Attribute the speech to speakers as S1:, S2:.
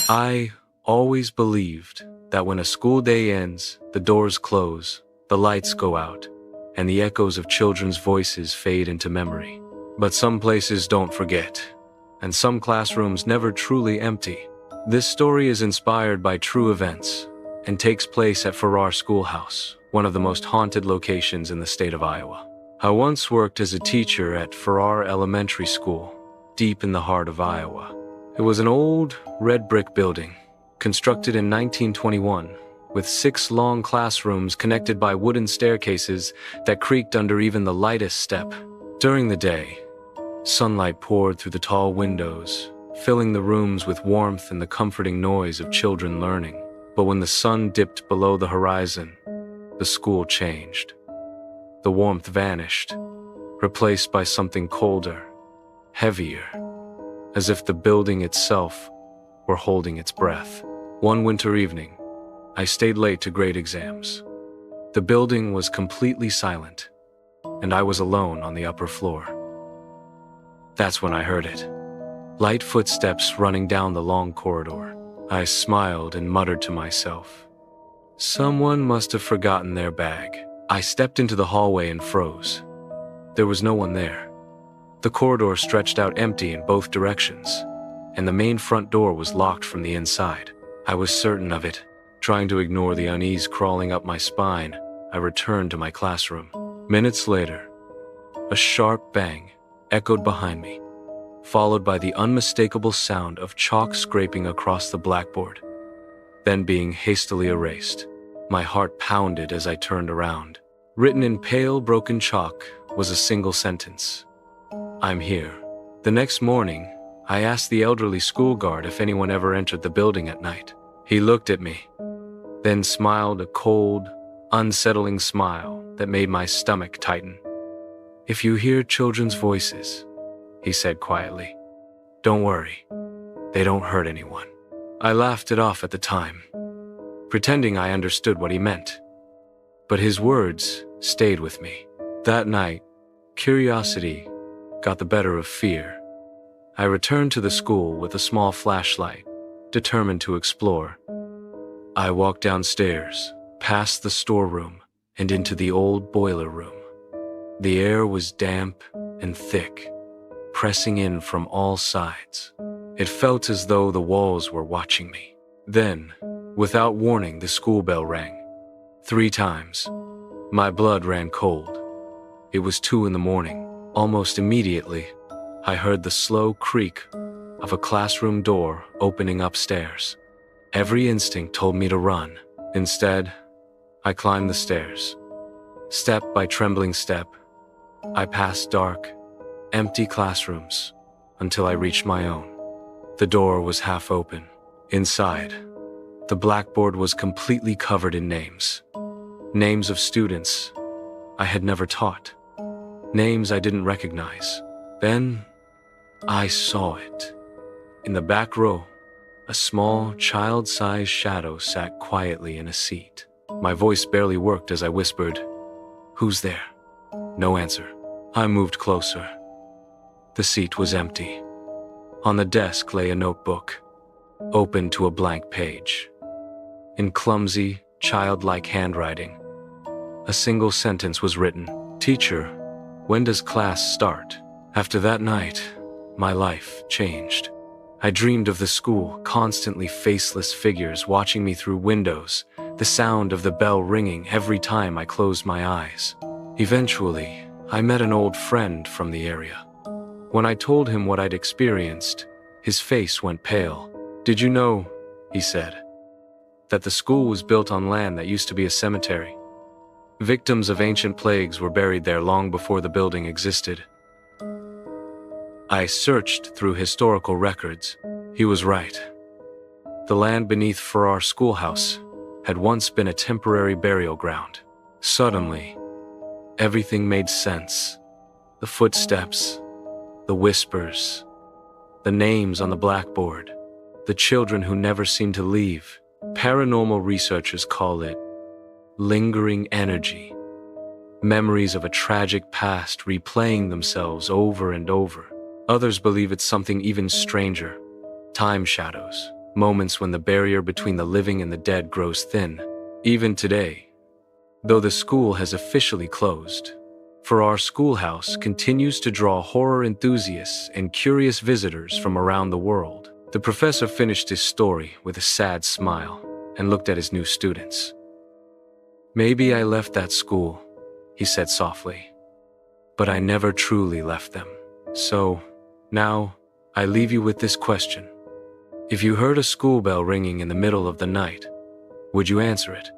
S1: I always believed that when a school day ends, the doors close, the lights go out, and the echoes of children's voices fade into memory. But some places don't forget, and some classrooms never truly empty. This story is inspired by true events and takes place at Farrar Schoolhouse, one of the most haunted locations in the state of Iowa. I once worked as a teacher at Ferrar Elementary School, deep in the heart of Iowa. It was an old, red brick building, constructed in 1921, with 6 long classrooms connected by wooden staircases that creaked under even the lightest step. During the day, sunlight poured through the tall windows, filling the rooms with warmth and the comforting noise of children learning. But when the sun dipped below the horizon, the school changed. The warmth vanished, replaced by something colder, heavier, as if the building itself were holding its breath. One winter evening, I stayed late to grade exams. The building was completely silent, and I was alone on the upper floor. That's when I heard it. Light footsteps running down the long corridor. I smiled and muttered to myself, "Someone must have forgotten their bag." I stepped into the hallway and froze. There was no one there. The corridor stretched out empty in both directions, and the main front door was locked from the inside. I was certain of it. Trying to ignore the unease crawling up my spine, I returned to my classroom. Minutes later, a sharp bang echoed behind me, followed by the unmistakable sound of chalk scraping across the blackboard, then being hastily erased. My heart pounded as I turned around. Written in pale, broken chalk was a single sentence: "I'm here." The next morning, I asked the elderly school guard if anyone ever entered the building at night. He looked at me, then smiled a cold, unsettling smile that made my stomach tighten. "If you hear children's voices," he said quietly, "don't worry. They don't hurt anyone." I laughed it off at the time, pretending I understood what he meant. But his words stayed with me. That night, curiosity got the better of fear. I returned to the school with a small flashlight, determined to explore. I walked downstairs, past the storeroom, and into the old boiler room. The air was damp and thick, pressing in from all sides. It felt as though the walls were watching me. Then, without warning, the school bell rang. 3 times. My blood ran cold. It was 2 in the morning. Almost immediately, I heard the slow creak of a classroom door opening upstairs. Every instinct told me to run. Instead, I climbed the stairs. Step by trembling step, I passed dark, empty classrooms until I reached my own. The door was half open. Inside, the blackboard was completely covered in names. Names of students I had never taught. Names I didn't recognize. Then, I saw it. In the back row, a small, child-sized shadow sat quietly in a seat. My voice barely worked as I whispered, "Who's there?" No answer. I moved closer. The seat was empty. On the desk lay a notebook, open to a blank page. In clumsy, childlike handwriting, a single sentence was written: "Teacher, when does class start?" After that night, my life changed. I dreamed of the school, constantly faceless figures watching me through windows, the sound of the bell ringing every time I closed my eyes. Eventually, I met an old friend from the area. When I told him what I'd experienced, his face went pale. "Did you know," he said, "that the school was built on land that used to be a cemetery? Victims of ancient plagues were buried there long before the building existed." I searched through historical records. He was right. The land beneath Farrar Schoolhouse had once been a temporary burial ground. Suddenly, everything made sense. The footsteps, the whispers, the names on the blackboard, the children who never seemed to leave. Paranormal researchers call it lingering energy. Memories of a tragic past replaying themselves over and over. Others believe it's something even stranger: time shadows, moments when the barrier between the living and the dead grows thin. Even today, though the school has officially closed, Farrar Schoolhouse continues to draw horror enthusiasts and curious visitors from around the world. The professor finished his story with a sad smile and looked at his new students. "Maybe I left that school," he said softly, "but I never truly left them. So, now, I leave you with this question. If you heard a school bell ringing in the middle of the night, would you answer it?